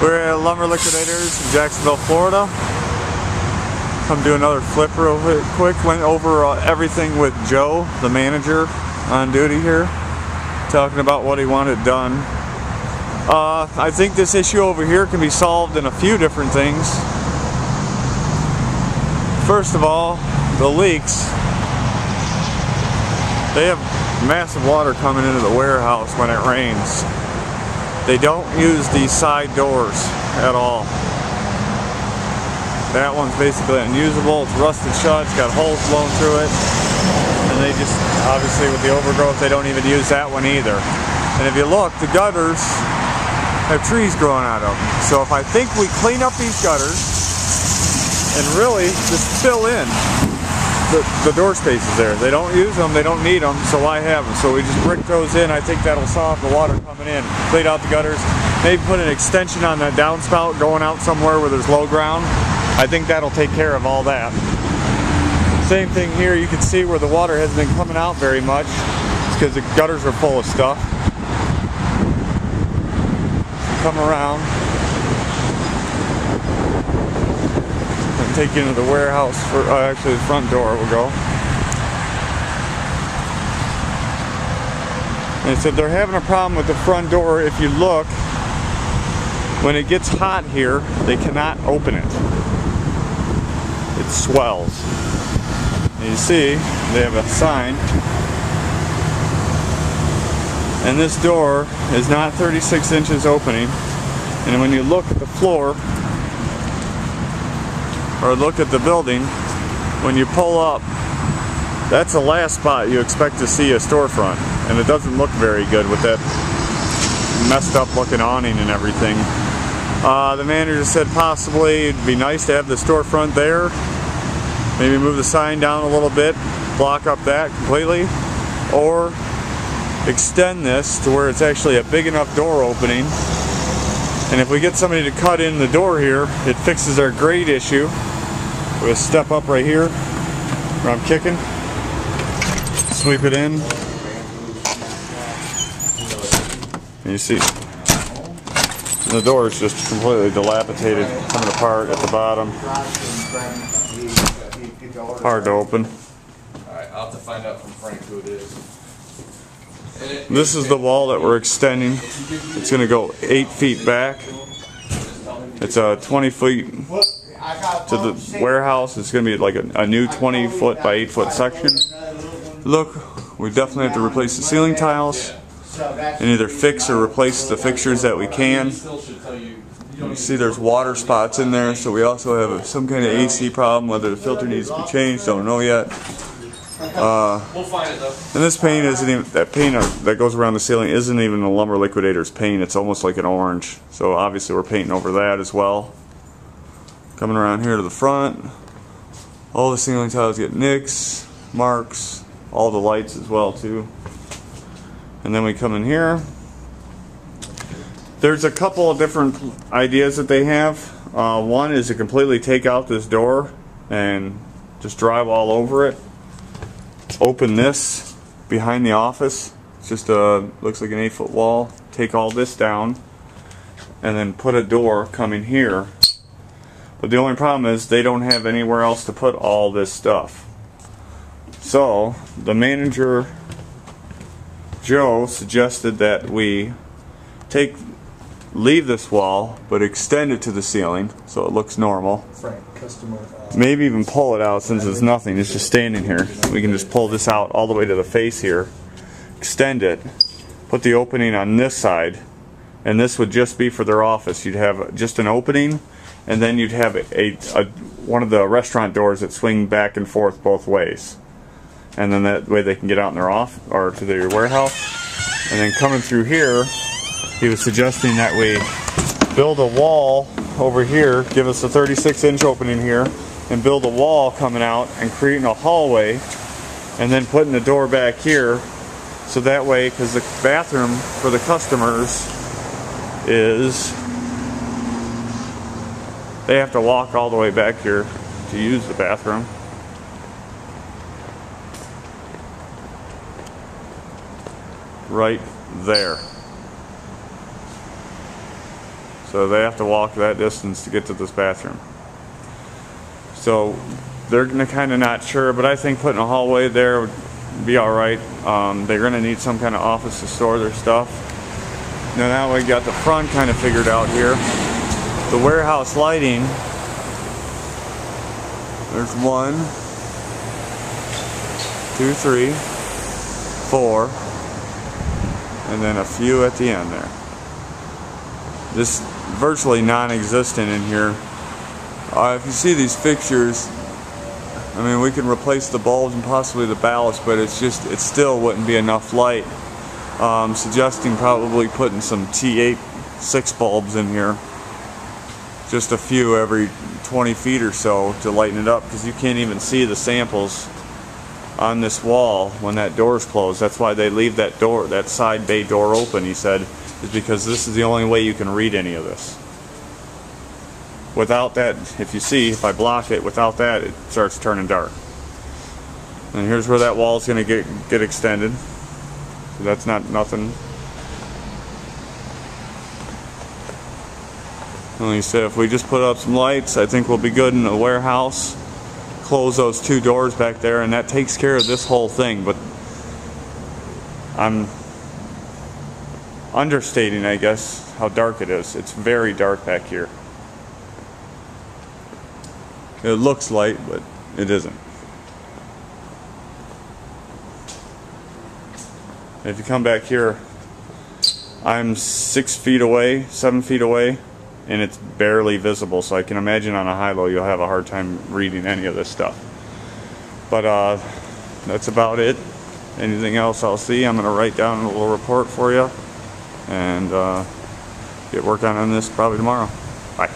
We're at Lumber Liquidators in Jacksonville, Florida. Come do another flip real quick. Went over everything with Joe, the manager on duty here, talking about what he wanted done. I think this issue over here can be solved in a few different things. First of all, the leaks. They have massive water coming into the warehouse when it rains. They don't use these side doors at all. That one's basically unusable. It's rusted shut. It's got holes blown through it. And they just, obviously with the overgrowth, they don't even use that one either. And if you look, the gutters have trees growing out of them. So if I think we clean up these gutters and really just fill in the door spaces there. They don't use them, they don't need them, so why have them? So we just brick those in. I think that'll soften the water coming in. Clean out the gutters. Maybe put an extension on that downspout going out somewhere where there's low ground. I think that'll take care of all that. Same thing here. You can see where the water hasn't been coming out very much. It's because the gutters are full of stuff. Come around. Take you into the warehouse for actually the front door will go. And they said they're having a problem with the front door. If you look, when it gets hot here, they cannot open it. It swells. And you see, they have a sign. And this door is not 36 inches opening. And when you look at the floor, or look at the building, when you pull up, that's the last spot you expect to see a storefront, and it doesn't look very good with that messed up looking awning and everything. The manager said possibly it'd be nice to have the storefront there, maybe move the sign down a little bit, block up that completely, or extend this to where it's actually a big enough door opening. And if we get somebody to cut in the door here, it fixes our grade issue. We'll step up right here where I'm kicking, sweep it in, and you see the door is just completely dilapidated, coming apart at the bottom. Hard to open. Alright, I'll have to find out from Frank who it is. This is the wall that we're extending. It's going to go 8 feet back. It's a 20 feet to the warehouse. It's going to be like a new 20 foot by 8 foot section. Look, we definitely have to replace the ceiling tiles and either fix or replace the fixtures that we can. You see there's water spots in there, so we also have some kind of AC problem. Whether the filter needs to be changed, don't know yet. We'll find it though. And this paint isn't even, that paint that goes around the ceiling isn't even the Lumber Liquidators paint. It's almost like an orange. So obviously we're painting over that as well. Coming around here to the front, all the ceiling tiles get nicks, marks, all the lights as well too. And then we come in here. There's a couple of different ideas that they have. One is to completely take out this door and just drywall over it. Open this behind the office. It's just looks like an 8 foot wall. Take all this down and then put a door coming here. But the only problem is they don't have anywhere else to put all this stuff. So the manager, Joe, suggested that we leave this wall but extend it to the ceiling so it looks normal. Frank, customer. Maybe even pull it out since it's nothing. It's just standing here. We can just pull this out all the way to the face here, extend it, put the opening on this side, and this would just be for their office. You'd have just an opening, and then you'd have one of the restaurant doors that swing back and forth both ways. And then that way they can get out in their or to their warehouse. And then coming through here, he was suggesting that we build a wall over here, give us a 36-inch opening here, and build a wall coming out and creating a hallway, and then putting the door back here, so that way, because the bathroom for the customers is, they have to walk all the way back here to use the bathroom. Right there. So they have to walk that distance to get to this bathroom. So they're kind of not sure, but I think putting a hallway there would be alright. They're going to need some kind of office to store their stuff. Now we got the front kind of figured out here. The warehouse lighting, there's 1, 2, 3, 4, and then a few at the end there. This virtually non-existent in here. If you see these fixtures, I mean, we can replace the bulbs and possibly the ballast, but it still wouldn't be enough light. Suggesting probably putting some T8 6 bulbs in here, just a few every 20 feet or so to lighten it up, because you can't even see the samples on this wall when that door's closed. That's why they leave that door, that side bay door open, he said, is because this is the only way you can read any of this. Without that, if I block it, without that it starts turning dark. And here's where that wall is going to get extended. So that's not nothing. And like I said, if we just put up some lights, I think we'll be good in the warehouse. Close those 2 doors back there, and that takes care of this whole thing. But I'm understating, I guess, how dark it is. It's very dark back here. It looks light, but it isn't. If you come back here, I'm 6 feet away, 7 feet away, and it's barely visible, so I can imagine on a high-low you'll have a hard time reading any of this stuff. But that's about it. Anything else I'll see, I'm going to write down a little report for you and get working on this probably tomorrow. Bye.